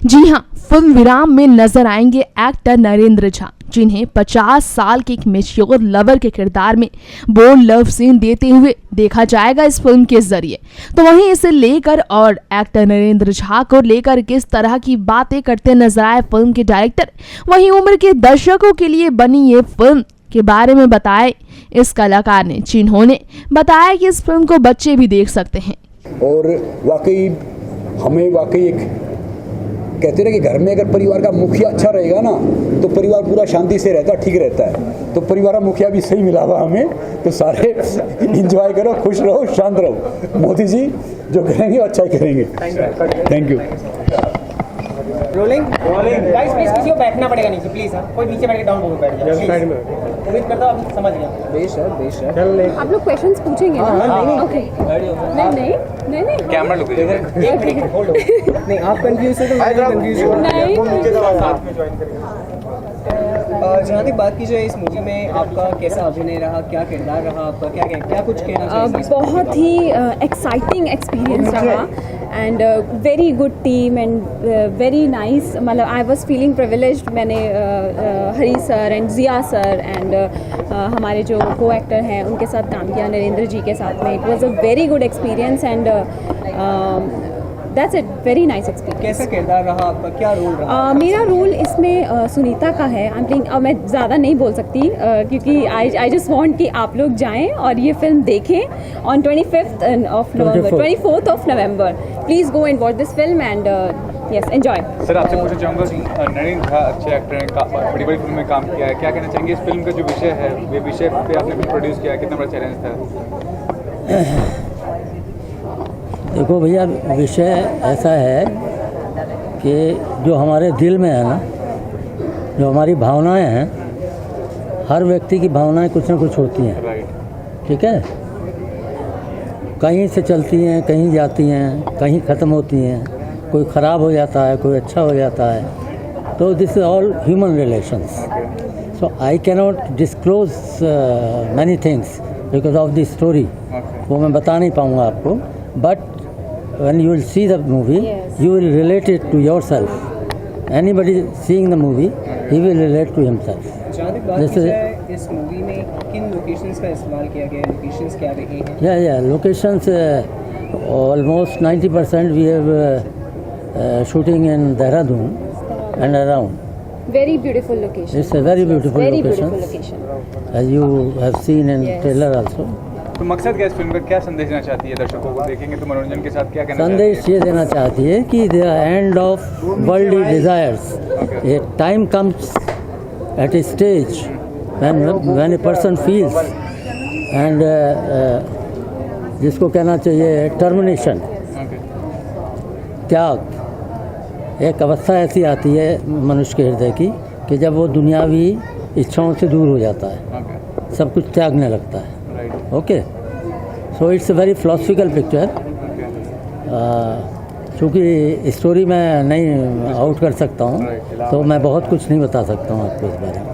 जी हाँ, फिल्म विराम में नजर आएंगे एक्टर नरेंद्र झा, जिन्हें 50 साल के एक मैच्योर लवर के किरदार में बोल्ड लव सीन देते हुए देखा जाएगा इस फिल्म के जरिए। तो वहीं इसे लेकर और एक्टर नरेंद्र झा को लेकर किस तरह की बातें करते नजर आए फिल्म के डायरेक्टर, वहीं उम्र के दर्शकों के लिए बनी ये फिल्म के बारे में बताए इस कलाकार ने, जिन्होंने बताया कि इस फिल्म को बच्चे भी देख सकते हैं। और वाकई हमें वाकई एक कहते हैं कि घर में अगर परिवार का मुखिया अच्छा रहेगा ना तो परिवार पूरा शांति से रहता है, ठीक रहता है। तो परिवार का मुखिया भी सही मिला हुआ हमें, तो सारे एंजॉय करो, खुश रहो, शांत रहो। मोदी जी जो करेंगे अच्छा ही करेंगे। Thank you. Rolling guys, please किसी को बैठना पड़ेगा नीचे, प्लीज। कोई नीचे बैठ के डाउन हो बैठ जाए, साइड में। उम्मीद करता हूं आप समझ गए। बेशक आप लोग क्वेश्चंस पूछेंगे ना? ओके। नहीं कैमरा लुक दीजिए। एक मिनट होल्ड। नहीं, आप कंफ्यूज हो तो मैं कंफ्यूज हूं। नीचे साथ में ज्वाइन करेंगे। जहाँ तक बात की जाए इस मूवी में आपका कैसा अभिनय रहा, क्या किरदार रहा आपका, क्या कुछ कहना चाहिए? बहुत ही एक्साइटिंग एक्सपीरियंस रहा and very good team and very nice. मतलब आई वाज फीलिंग प्रिविलेज्ड। मैंने Hari sir and Jiya sir and हमारे जो को एक्टर हैं उनके साथ काम किया, नरेंद्र जी के साथ में। It was a very good experience and that's it, very nice experience. कैसा किरदार रहा आपका, क्या रोल रहा? मेरा रोल इसमें सुनीता का है। आई एम प्लेइंग, मैं ज़्यादा नहीं बोल सकती क्योंकि आई जस्ट वांट कि आप लोग जाएं और ये फिल्म देखें on 24th of November, 24th of November. Please go and watch this film and yes enjoy. Sir, आपसे पूछना चाहूँगा कि नरेंद्र झा अच्छे एक्टर हैं, बड़ी बड़ी फिल्म में काम किया है, क्या कहना चाहेंगे इस फिल्म का जो विषय है, ये विषय पे आपने फिल्म प्रोड्यूस किया है, कितना बड़ा चैलेंज था? देखो भैया, विषय ऐसा है कि जो हमारे दिल में है ना, जो हमारी भावनाएं हैं, हर व्यक्ति की भावनाएं कुछ ना कुछ होती हैं, ठीक है? कहीं से चलती हैं, कहीं जाती हैं, कहीं ख़त्म होती हैं, कोई ख़राब हो जाता है, कोई अच्छा हो जाता है। तो this is all human relations. So I cannot disclose many things because of the story. वो मैं बता नहीं पाऊँगा आपको, but when you will see the movie, yes, you will relate it to yourself. Anybody seeing the movie, he will relate to himself. जहाँ तक बात की जाए इस मूवी में किन लोकेशंस का इस्तेमाल किया गया है, लोकेशंस क्या रहे हैं? Yeah, locations almost 90% we have shooting in Dehradun and around. Very beautiful location. It's a very beautiful Very location, beautiful location. as you have seen in Yes. trailer also. तो मकसद क्या इस फिल्म का, क्या संदेश देना चाहती है दर्शकों को? देखेंगे तो मनोरंजन के साथ क्या कहना संदेश ये देना चाहती है कि the end of worldly desires, A time comes at a stage when a person feels and जिसको कहना चाहिए टर्मिनेशन, त्याग। एक अवस्था ऐसी आती है मनुष्य के हृदय की कि जब वो दुनियावी इच्छाओं से दूर हो जाता है, सब कुछ त्यागने लगता है। Okay, so it's a very philosophical picture. चूँकि स्टोरी मैं नहीं आउट कर सकता हूँ, तो मैं बहुत कुछ नहीं बता सकता हूँ आपको इस बारे में।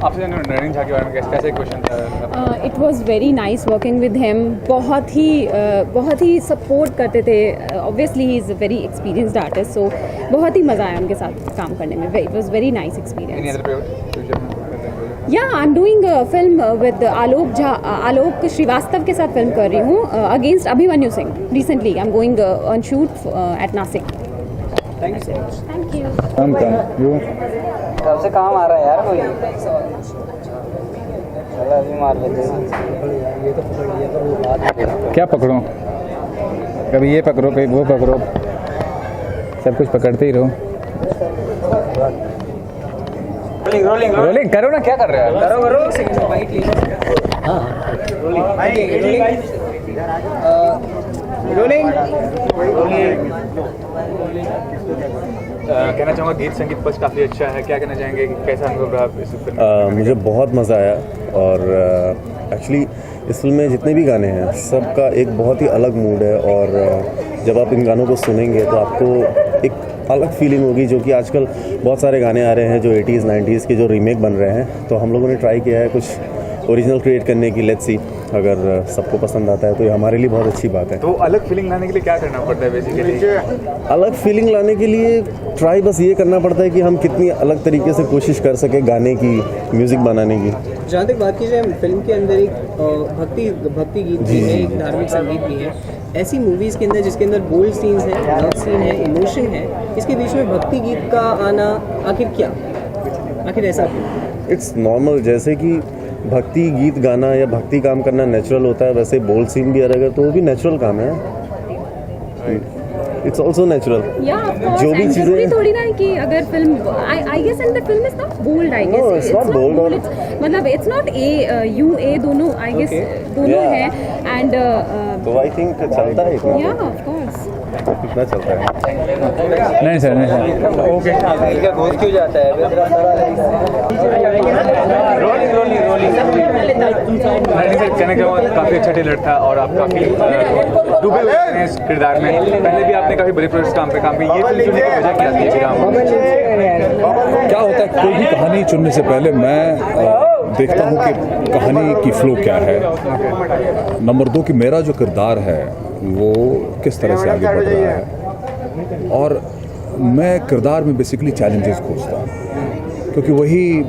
आपसे नरेंद्र झा के बारे में कैसे क्वेश्चन था? It was very nice working with him. बहुत ही सपोर्ट करते थे। Obviously he is a very experienced artist, so बहुत ही मज़ा आया उनके साथ काम करने में। It was very nice experience. Yeah, I'm doing a film with Alok Srivastava के साथ फिल्म कर रही हूँ against Abhimanyu Singh. Recently, I'm going on shoot at Nasik. Thank you so much. Thank you. कब से काम आ रहा है यार कोई? चलो अभी मार लेते हैं। क्या पकड़ो? कभी ये पकड़ो, कभी वो पकड़ो, सब कुछ पकड़ते ही रहो। रोलिंग करो ना, क्या कर रहे हो? करो वाइट ले रोलिंग। कहना चाहूँगा गीत संगीत पक्ष काफ़ी अच्छा है, क्या कहना चाहेंगे, कैसा अनुभव रहा इस फिल्म? मुझे बहुत मज़ा आया और एक्चुअली इस फिल्म में जितने भी गाने हैं सबका एक बहुत ही अलग मूड है, और जब आप इन गानों को सुनेंगे तो आपको एक अलग फीलिंग होगी। जो कि आजकल बहुत सारे गाने आ रहे हैं जो 80s 90s के जो रीमेक बन रहे हैं, तो हम लोगों ने ट्राई किया है कुछ ओरिजिनल क्रिएट करने की। लेट्स सी, अगर सबको पसंद आता है तो ये हमारे लिए बहुत अच्छी बात है। तो अलग फीलिंग लाने के लिए क्या करना पड़ता है बेसिकली? अलग फीलिंग लाने के लिए ट्राई बस ये करना पड़ता है कि हम कितनी अलग तरीके से कोशिश कर सकें गाने की, म्यूज़िक बनाने की। जहाँ तक बात की जाए, फिल्म के अंदर एक भक्ति गीत भी है, एक धार्मिक संगीत भी है। ऐसी मूवीज़ के अंदर जिसके अंदर बोल्ड सीन्स हैं, लव सीन है, इमोशन है, इसके बीच में भक्ति गीत का आना आखिर ऐसा क्यों? इट्स नॉर्मल, जैसे कि भक्ति गीत गाना या भक्ति काम करना नेचुरल होता है, वैसे बोल्ड सीन भी अगर तो वो भी नेचुरल काम है। It's also natural. जो भी चीज़ें थोड़ी ना कि अगर film I guess and the film is not bold, I guess it's not bold. मतलब इट्स नॉट ए दोनों, आई गेस दोनों Yeah. है एंड तो आई थिंक चलता है इतना, या ऑफ कोर्स इतना चलता है। नहीं सर, नहीं सर, ओके। इनका घोष क्यों जाता है? नहीं सर, कहने का मतलब काफ़ी अच्छा ट्रेलर था और आप काफ़ी डूबे हुए हैं इस किरदार में। पहले भी आपने काफ़ी बड़े प्रोजेक्ट काम पे ये फिल्म चुनने की वजह क्या थी विराम? क्या होता है, कोई भी कहानी चुनने से पहले मैं देखता हूँ कि कहानी की फ्लो क्या है। नंबर 2 कि मेरा जो किरदार है वो किस तरह से आगे बढ़ रहा है, और मैं किरदार में बेसिकली चैलेंजेस खोजता हूँ, क्योंकि वही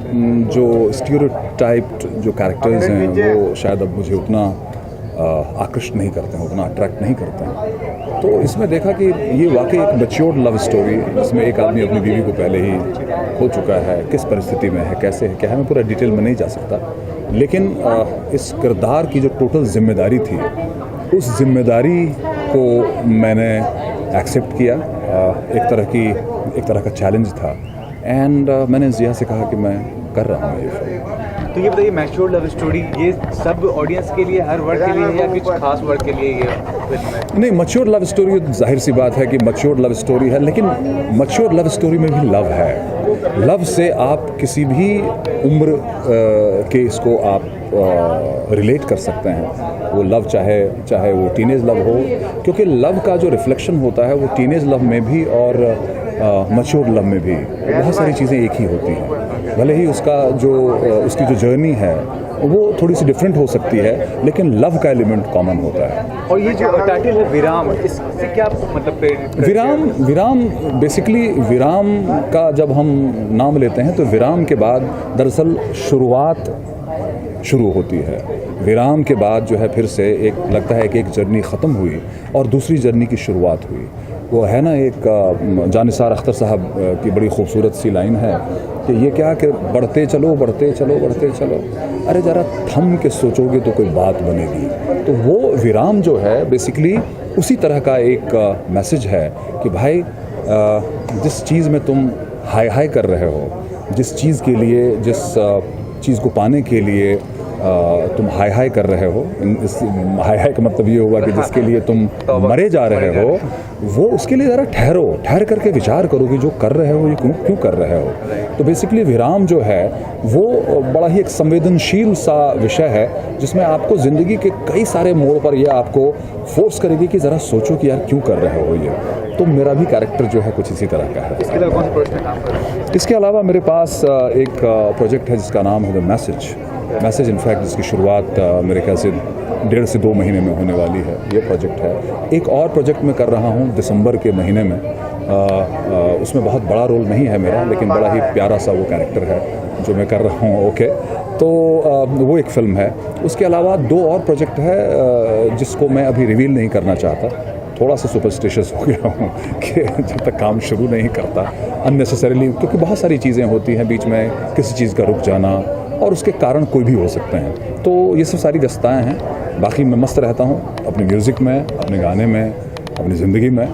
जो स्टीरियोटाइप्ड जो कैरेक्टर्स हैं वो शायद अब मुझे उतना आकृष्ट नहीं करते हैं, उतना अट्रैक्ट नहीं करते हैं। तो इसमें देखा कि ये वाकई एक मैच्योर्ड लव स्टोरी, जिसमें एक आदमी अपनी बीवी को पहले ही खो चुका है, किस परिस्थिति में है, कैसे है, क्या है, मैं पूरा डिटेल में नहीं जा सकता, लेकिन इस किरदार की जो टोटल जिम्मेदारी थी, उस जिम्मेदारी को मैंने एक्सेप्ट किया। एक तरह का चैलेंज था, एंड मैंने जिया से कहा कि मैं कर रहा हूँ ये फिल्म। तो ये बताइए, मैच्योर लव स्टोरी ये सब ऑडियंस के लिए, हर वर्ग के लिए है या कुछ खास वर्ग के लिए ये फिल्म है? नहीं, मैच्योर लव स्टोरी जाहिर सी बात है कि मैच्योर लव स्टोरी है, लेकिन मैच्योर लव स्टोरी में भी लव है। लव से आप किसी भी उम्र के इसको आप रिलेट कर सकते हैं। वो लव चाहे वो टीनेज लव हो, क्योंकि लव का जो रिफ्लेक्शन होता है वो टीनेज लव में भी और मैच्योर लव में भी बहुत सारी चीज़ें एक ही होती हैं। भले ही उसकी जो जर्नी है वो थोड़ी सी डिफरेंट हो सकती है, लेकिन लव का एलिमेंट कॉमन होता है। और ये जो टाइटल है विराम, इससे क्या मतलब विराम बेसिकली, विराम का जब हम नाम लेते हैं तो विराम के बाद दरअसल शुरुआत शुरू होती है। विराम के बाद जो है फिर से एक लगता है कि एक जर्नी ख़त्म हुई और दूसरी जर्नी की शुरुआत हुई। वो है ना, एक जानिसार अख्तर साहब की बड़ी खूबसूरत सी लाइन है कि ये क्या कि बढ़ते चलो बढ़ते चलो बढ़ते चलो, अरे ज़रा थम के सोचोगे तो कोई बात बनेगी। तो वो विराम जो है बेसिकली उसी तरह का एक मैसेज है कि भाई जिस चीज़ में तुम हाय हाय कर रहे हो, जिस चीज़ के लिए, जिस चीज़ को पाने के लिए तुम हाय हाय कर रहे हो, इस हाय हाय का मतलब ये हुआ कि जिसके लिए तुम मरे जा रहे हो, वो उसके लिए ज़रा ठहर करके विचार करो कि जो कर रहे हो ये क्यों कर रहे हो। तो बेसिकली विराम जो है वो बड़ा ही एक संवेदनशील सा विषय है, जिसमें आपको ज़िंदगी के कई सारे मोड़ पर यह आपको फोर्स करेगी कि ज़रा सोचो कि यार क्यों कर रहे हो ये। तो मेरा भी कैरेक्टर जो है कुछ इसी तरह का है। इसके अलावा कौन से प्रोजेक्ट में काम कर रहे हैं? इसके अलावा मेरे पास एक प्रोजेक्ट है जिसका नाम है द मैसेज इनफैक्ट, जिसकी शुरुआत मेरे ख्याल से 1.5 से 2 महीने में होने वाली है। ये प्रोजेक्ट है। एक और प्रोजेक्ट मैं कर रहा हूँ दिसंबर के महीने में, उसमें बहुत बड़ा रोल नहीं है मेरा, लेकिन बड़ा ही प्यारा सा वो कैरेक्टर है जो मैं कर रहा हूँ। ओके, तो वो एक फ़िल्म है। उसके अलावा 2 और प्रोजेक्ट है जिसको मैं अभी रिवील नहीं करना चाहता। थोड़ा सा सुपरस्टिशियस हो गया हूँ कि जब तक काम शुरू नहीं करता अननेसेसरीली, क्योंकि बहुत सारी चीज़ें होती हैं बीच में, किसी चीज़ का रुक जाना, और उसके कारण कोई भी हो सकते हैं। तो ये सब सारी व्यस्तताएँ हैं। बाकी मैं मस्त रहता हूँ अपने म्यूज़िक में, अपने गाने में, अपनी ज़िंदगी में।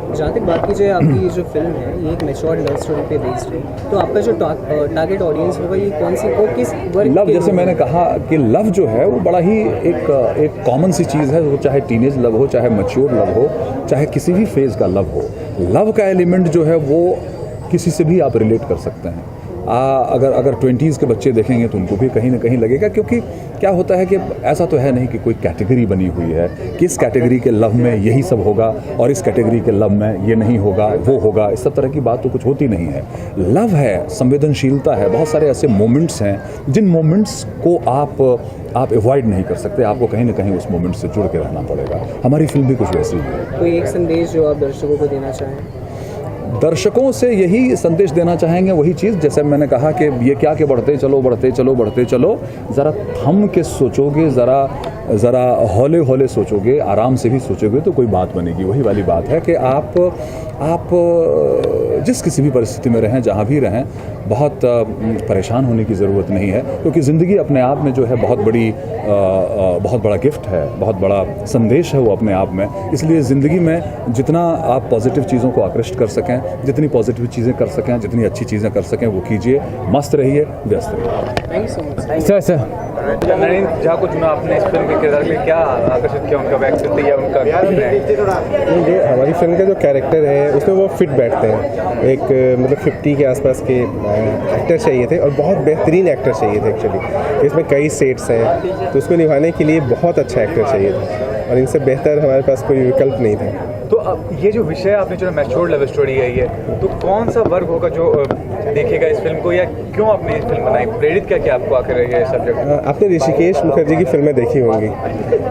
जहाँ तक बात की जाए, आपकी ये जो फिल्म है ये एक मैच्योर लव स्टोरी पे बेस्ड है, तो आपका जो टारगेट ऑडियंस होगा ये कौन सी, वो किस वर्ग लव, के जैसे मैंने कहा कि लव जो है वो बड़ा ही एक कॉमन सी चीज़ है। वो चाहे टीनेज लव हो, चाहे मैच्योर लव हो, चाहे किसी भी फेज़ का लव हो, लव का एलिमेंट जो है वो किसी से भी आप रिलेट कर सकते हैं। अगर 20s के बच्चे देखेंगे तो उनको भी कहीं ना कहीं लगेगा, क्योंकि क्या होता है कि ऐसा तो है नहीं कि कोई कैटेगरी बनी हुई है कि इस कैटेगरी के लव में यही सब होगा और इस कैटेगरी के लव में ये नहीं होगा, वो होगा, इस सब तरह की बात तो कुछ होती नहीं है। लव है, संवेदनशीलता है, बहुत सारे ऐसे मोमेंट्स हैं जिन मोमेंट्स को आप अवॉइड नहीं कर सकते, आपको कहीं ना कहीं उस मोमेंट से जुड़ के रहना पड़ेगा। हमारी फिल्म भी कुछ वैसी है। कोई एक संदेश जो आप दर्शकों को देना चाहें? दर्शकों से यही संदेश देना चाहेंगे, वही चीज़ जैसे मैंने कहा कि ये क्या कि बढ़ते चलो बढ़ते चलो बढ़ते चलो, ज़रा थम के सोचोगे, ज़रा हौले हौले सोचोगे, आराम से भी सोचोगे तो कोई बात बनेगी। वही वाली बात है कि आप जिस किसी भी परिस्थिति में रहें, जहाँ भी रहें, बहुत परेशान होने की ज़रूरत नहीं है, क्योंकि ज़िंदगी अपने आप में जो है बहुत बड़ा गिफ्ट है, बहुत बड़ा संदेश है वो अपने आप में। इसलिए ज़िंदगी में जितना आप पॉजिटिव चीज़ों को आकृष्ट कर सकें, जितनी पॉजिटिव चीज़ें कर सकें, जितनी अच्छी चीज़ें कर सकें वो कीजिए। मस्त रहिए, व्यस्त रहिए। Thank you so much. Sir Narendra Jha को चुना आपने इस फिल्म के किरदार के लिए, क्या आकर्षित किया उनका व्यक्तित्व या उनका जो हमारी फिल्म का जो कैरेक्टर है उसमें वो फिट बैठते हैं। एक मतलब 50 के आसपास के एक्टर चाहिए थे और बहुत बेहतरीन एक्टर चाहिए थे एक्चुअली। इसमें कई सेट्स हैं तो उसको निभाने के लिए बहुत अच्छा एक्टर चाहिए था और इनसे बेहतर हमारे पास कोई विकल्प नहीं था। तो अब ये जो विषय आपने जो मैच्योर लव स्टोरी है ये, तो कौन सा वर्ग होगा जो देखेगा इस फिल्म को, या क्यों आपने इस फिल्म बनाई, प्रेरित क्या किया आपको आकर ये सब्जेक्ट? आपने ऋषिकेश मुखर्जी की फिल्में देखी होंगी,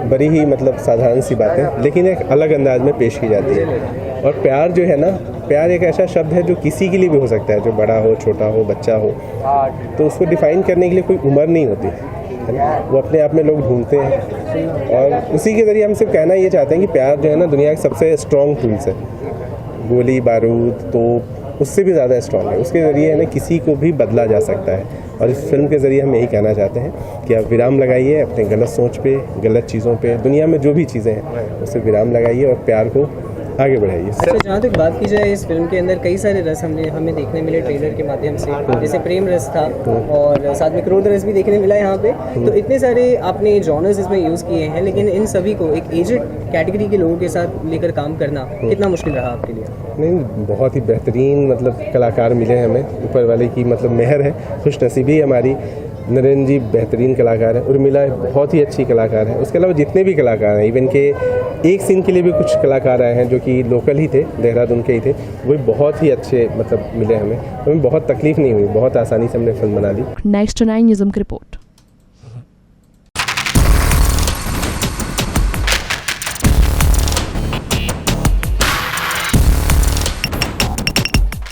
बड़ी ही मतलब साधारण सी बातें लेकिन एक अलग अंदाज में पेश की जाती है। और प्यार जो है ना, प्यार एक ऐसा शब्द है जो किसी के लिए भी हो सकता है, जो बड़ा हो, छोटा हो, बच्चा हो, तो उसको डिफाइन करने के लिए कोई उम्र नहीं होती है ना, वो अपने आप में लोग ढूंढते हैं। और उसी के ज़रिए हम सिर्फ कहना ये चाहते हैं कि प्यार जो है ना दुनिया के सबसे स्ट्रॉन्ग टूल्स है। गोली बारूद तो उससे भी ज़्यादा स्ट्रॉन्ग है, उसके ज़रिए है ना किसी को भी बदला जा सकता है। और इस फिल्म के ज़रिए हम यही कहना चाहते हैं कि आप विराम लगाइए अपने गलत सोच पे, गलत चीज़ों पे, दुनिया में जो भी चीज़ें हैं उससे विराम लगाइए और प्यार को आगे बढ़ाइए। अच्छा, जहाँ तक बात की जाए इस फिल्म के अंदर कई सारे रस हमें देखने मिले ट्रेलर के माध्यम से, जैसे प्रेम रस था और साथ में क्रोध रस भी देखने मिला यहाँ पे। तो इतने सारे आपने जॉनर्स इसमें यूज़ किए हैं, लेकिन इन सभी को एक एजेड कैटेगरी के लोगों के साथ लेकर काम करना कितना मुश्किल रहा आपके लिए? नहीं, बहुत ही बेहतरीन मतलब कलाकार मिले हैं हमें, ऊपर वाले की मतलब मेहर है, खुशनसीबी हमारी। नरेंद्र जी बेहतरीन कलाकार है, उर्मिला बहुत ही अच्छी कलाकार है। उसके अलावा जितने भी कलाकार हैं, इवन के एक सीन के लिए भी कुछ कलाकार आए हैं जो कि लोकल ही थे, देहरादून के ही थे, वो भी बहुत ही अच्छे मतलब मिले हमें बहुत तकलीफ नहीं हुई, बहुत आसानी से हमने फिल्म बना ली। नेक्स्ट 9 न्यूज़ की रिपोर्ट।